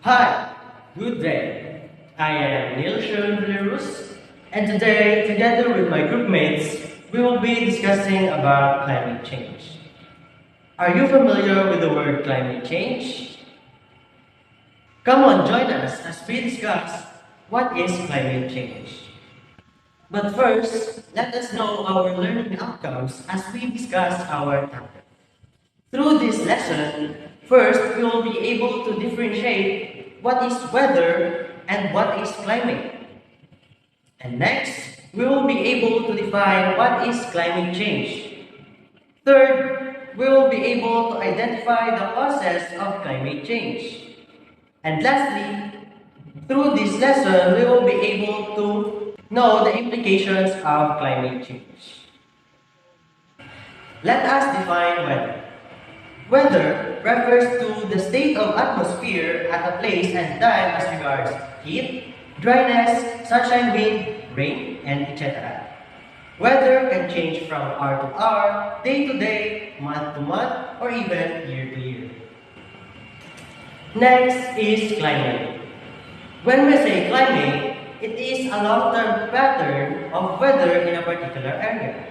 Hi, good day. I am Neil Sharon Villarus, and today, together with my group mates, we will be discussing about climate change. Are you familiar with the word climate change? Come on, join us as we discuss what is climate change. But first, let us know our learning outcomes as we discuss our topic. Through this lesson, first we will be able to differentiate what is weather and what is climate. And next, we will be able to define what is climate change. Third, we will be able to identify the causes of climate change. And lastly, through this lesson, we will be able to know the implications of climate change. Let us define weather. Weather refers to the state of atmosphere at a place and time as regards heat, dryness, sunshine, wind, rain, and etc. Weather can change from hour to hour, day to day, month to month, or even year to year. Next is climate. When we say climate, it is a long-term pattern of weather in a particular area.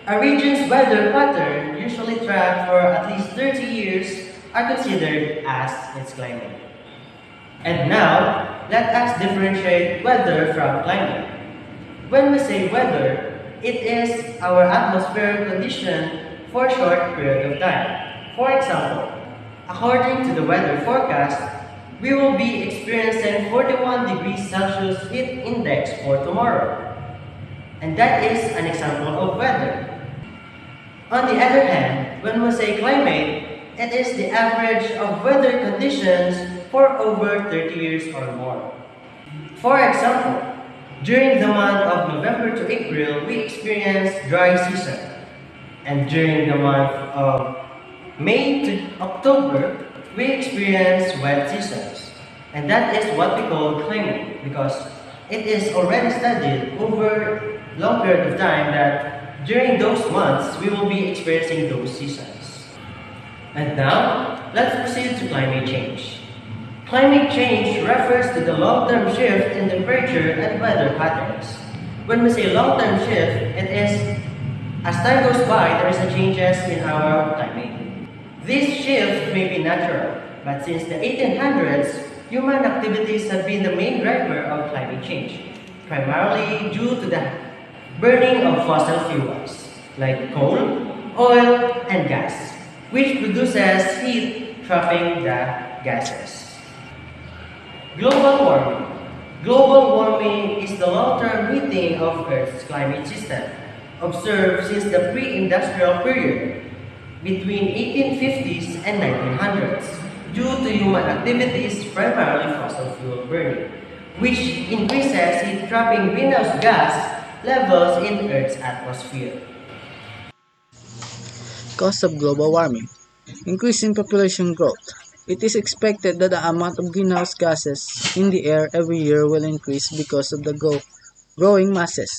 A region's weather pattern, usually tracked for at least 30 years, are considered as its climate. And now, let us differentiate weather from climate. When we say weather, it is our atmospheric condition for a short period of time. For example, according to the weather forecast, we will be experiencing 41 degrees Celsius heat index for tomorrow. And that is an example of weather. On the other hand, when we say climate, it is the average of weather conditions for over 30 years or more. For example, during the month of November to April, we experience dry season. And during the month of May to October, we experience wet seasons. And that is what we call climate because it is already studied over a long period of time that during those months, we will be experiencing those seasons. And now, let's proceed to climate change. Climate change refers to the long-term shift in temperature and weather patterns. When we say long-term shift, it is as time goes by, there is a changes in our climate. This shift may be natural, but since the 1800s, human activities have been the main driver of climate change, primarily due to the burning of fossil fuels like coal, oil, and gas, which produces heat trapping the gases. Global warming. Global warming is the long-term heating of Earth's climate system, observed since the pre-industrial period between 1850s and 1900s due to human activities, primarily fossil fuel burning, which increases heat trapping greenhouse gas levels in Earth's atmosphere. Cause of global warming. Increasing population growth. It is expected that the amount of greenhouse gases in the air every year will increase because of the growing masses.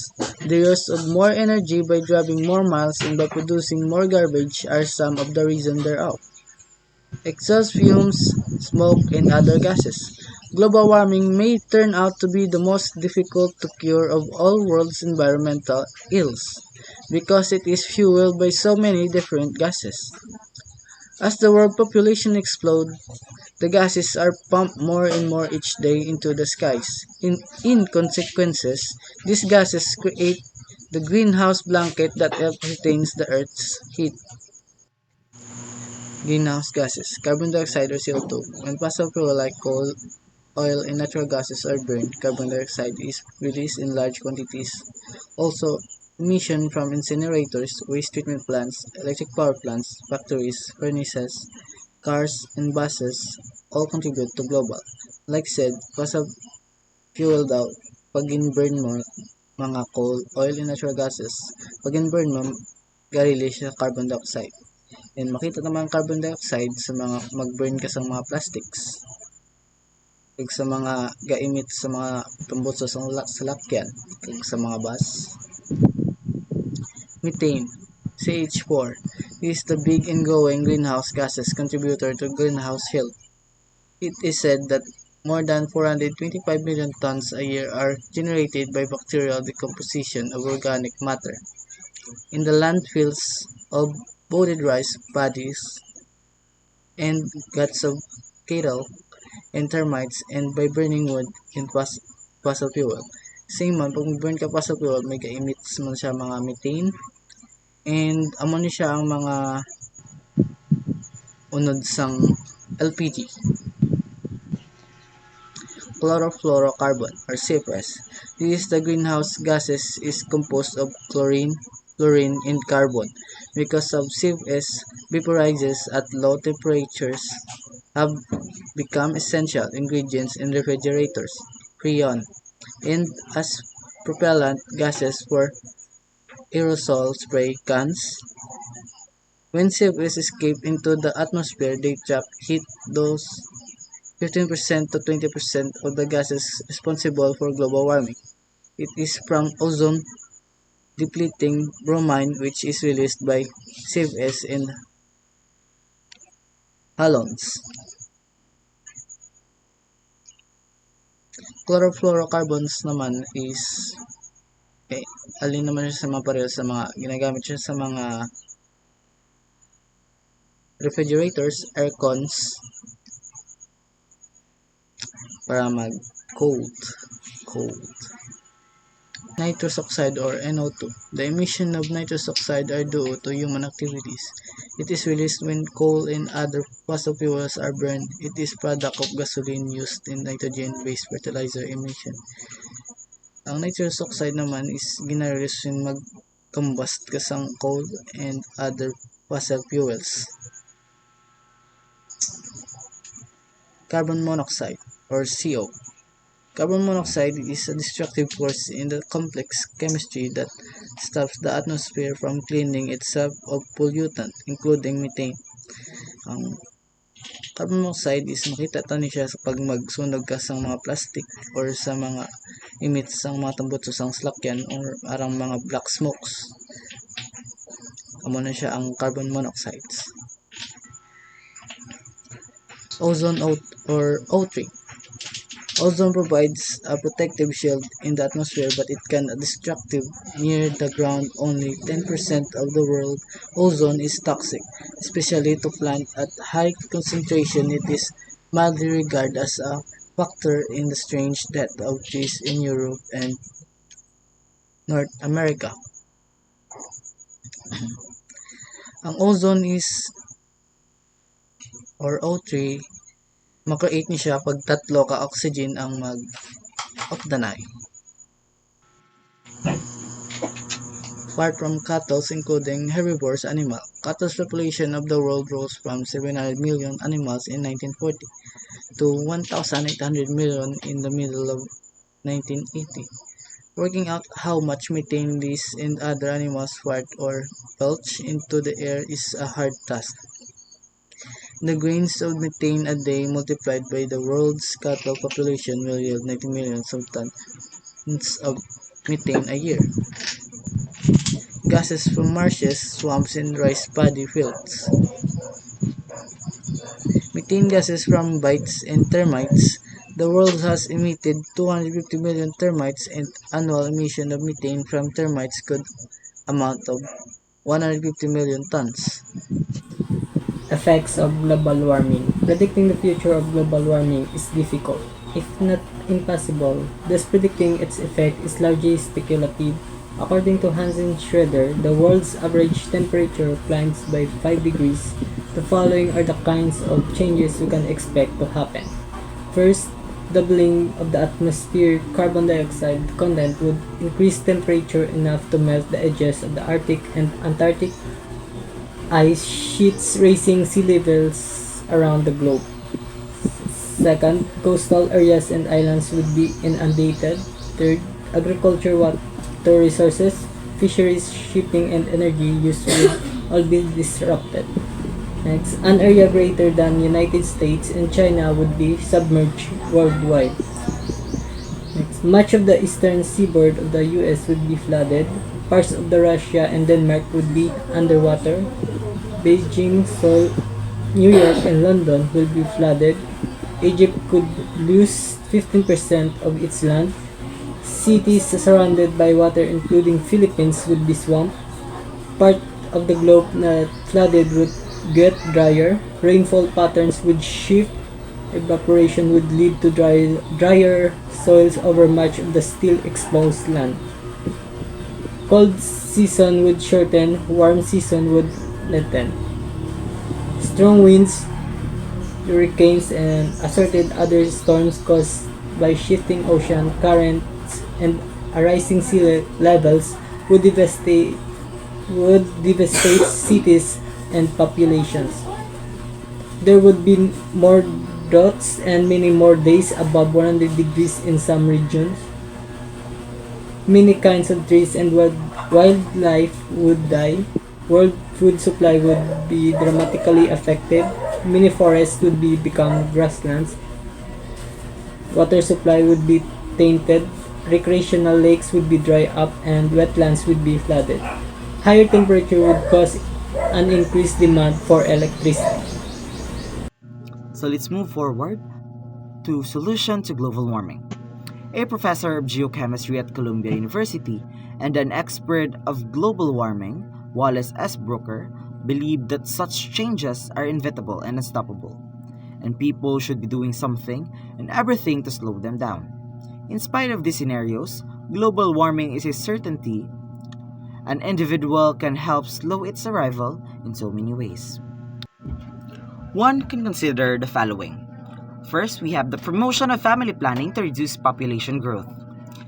The use of more energy by driving more miles and by producing more garbage are some of the reasons thereof. Exhaust fumes, smoke, and other gases. Global warming may turn out to be the most difficult to cure of all world's environmental ills because it is fueled by so many different gases. As the world population explodes, the gases are pumped more and more each day into the skies. In consequences, these gases create the greenhouse blanket that retains the Earth's heat. Greenhouse gases, carbon dioxide or CO2. When fossil fuel like coal, oil, and natural gases are burned, carbon dioxide is released in large quantities. Also, emission from incinerators, waste treatment plants, electric power plants, factories, furnaces, cars, and buses all contribute to global. Like said, fossil fuel daw, pag in-burn mo mga coal, oil, and natural gases, pag in-burn mo, ga-release siya carbon dioxide. And makita naman ang carbon dioxide sa mga mag-burn ka sa mga plastics. Kag sa mga ga-emit sa mga tumbot sa salakyan, kag sa mga bus. Methane, CH4, is the big and growing greenhouse gases contributor to greenhouse health. It is said that more than 425 million tons a year are generated by bacterial decomposition of organic matter in the landfills of boated rice paddies and guts of cattle and termites and by burning wood in fossil fuel. Same man, pag burn ka fossil fuel, may ka-emits man siya mga methane and amo ni siya ang mga unod sang LPG. Chlorofluorocarbon or CFS. This is the greenhouse gases is composed of chlorine, fluorine, and carbon. Because of CFS vaporizes at low temperatures have become essential ingredients in refrigerators, freon, and as propellant gases for aerosol spray cans. When CFS escape into the atmosphere, they trap heat. Those 15% to 20% of the gases responsible for global warming. It is from ozone depleting bromine which is released by CFS and halons. Chlorofluorocarbons naman is alin naman siya sa mga pareho sa mga ginagamit siya sa mga refrigerators, aircons para mag cold. Nitrous oxide or NO2. The emission of nitrous oxide are due to human activities. It is released when coal and other fossil fuels are burned. It is product of gasoline used in nitrogen-based fertilizer emission. Ang nitrous oxide naman is ginarelease when mag-combust ka sang coal and other fossil fuels. Carbon monoxide or CO. Carbon monoxide is a destructive force in the complex chemistry that stops the atmosphere from cleaning itself of pollutant, including methane. Ang carbon monoxide is makita tani siya sa pag magsunog ka sa mga plastic or sa mga emits sang mga tambutso sang slakyan or arang mga black smokes. Amo na siya ang carbon monoxides. Ozone or O3. Ozone provides a protective shield in the atmosphere but it can be destructive near the ground. Only 10% of the world ozone is toxic, especially to plants at high concentration. It is mildly regarded as a factor in the strange death of trees in Europe and North America. Ang ozone is or O3 makreate ni siya pag tatlo ka oxygen ang mag-opdanay. Apart from cattle, including herbivorous animal, cattle's population of the world rose from 700 million animals in 1940 to 1,800 million in the middle of 1980. Working out how much methane these and other animals fart or belch into the air is a hard task. The grains of methane a day multiplied by the world's cattle population will yield 90 million tons of methane a year. Gases from marshes, swamps, and rice paddy fields. Methane gases from bites and termites. The world has emitted 250 million termites and annual emission of methane from termites could amount of 150 million tons. Effects of global warming. Predicting the future of global warming is difficult, if not impossible. Thus, predicting its effect is largely speculative. According to Hansen Schroeder, the world's average temperature climbs by 5 degrees. The following are the kinds of changes we can expect to happen. First, doubling of the atmospheric carbon dioxide content would increase temperature enough to melt the edges of the Arctic and Antarctic ice sheets, raising sea levels around the globe. Second, coastal areas and islands would be inundated. Third, agriculture, water resources, fisheries, shipping, and energy use would all be disrupted. Next, an area greater than United States and China would be submerged worldwide. Next, much of the eastern seaboard of the US would be flooded. Parts of the Russia and Denmark would be underwater. Beijing, Seoul, New York, and London will be flooded. Egypt could lose 15% of its land. Cities surrounded by water including Philippines would be swamped. Part of the globe that flooded would get drier. Rainfall patterns would shift. Evaporation would lead to drier soils over much of the still exposed land. Cold season would shorten, warm season would lengthen. Strong winds, hurricanes, and assorted other storms caused by shifting ocean currents and rising sea levels would devastate cities and populations. There would be more droughts and many more days above 100 degrees in some regions. Many kinds of trees and wildlife would die. World food supply would be dramatically affected. Many forests would become grasslands. Water supply would be tainted. Recreational lakes would be dry up and wetlands would be flooded. Higher temperature would cause an increased demand for electricity. So let's move forward to solution to global warming. A professor of geochemistry at Columbia University and an expert of global warming, Wallace S. Brooker, believed that such changes are inevitable and unstoppable, and people should be doing something and everything to slow them down. In spite of these scenarios, global warming is a certainty. An individual can help slow its arrival in so many ways. One can consider the following. First, we have the promotion of family planning to reduce population growth.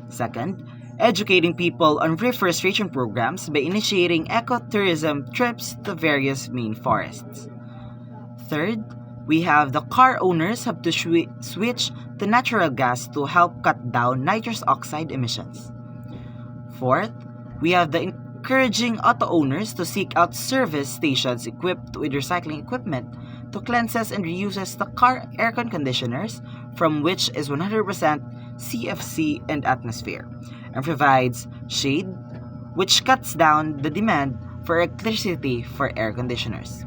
Second, educating people on reforestation programs by initiating ecotourism trips to various main forests. Third, we have the car owners have to switch to natural gas to help cut down nitrous oxide emissions. Fourth, we have the encouraging auto owners to seek out service stations equipped with recycling equipment to cleanses and reuses the car air conditioners from which is 100% CFC and atmosphere and provides shade which cuts down the demand for electricity for air conditioners.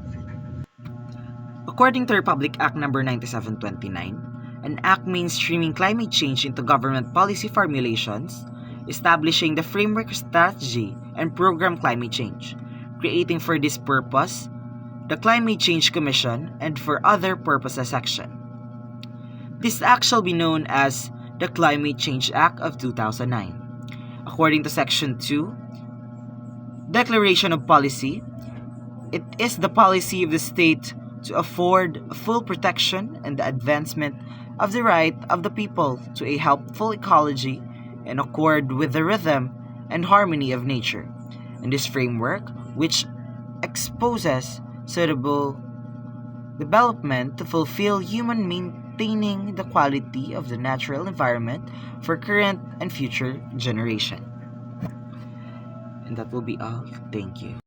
According to Republic Act No. 9729, an act mainstreaming climate change into government policy formulations, establishing the framework strategy and program climate change, creating for this purpose the Climate Change Commission and for other purposes section. This act shall be known as the Climate Change Act of 2009. According to Section 2, Declaration of Policy, it is the policy of the state to afford full protection and the advancement of the right of the people to a healthful ecology in accord with the rhythm and harmony of nature. In this framework, which exposes suitable development to fulfill human maintaining the quality of the natural environment for current and future generation. And that will be all. Thank you.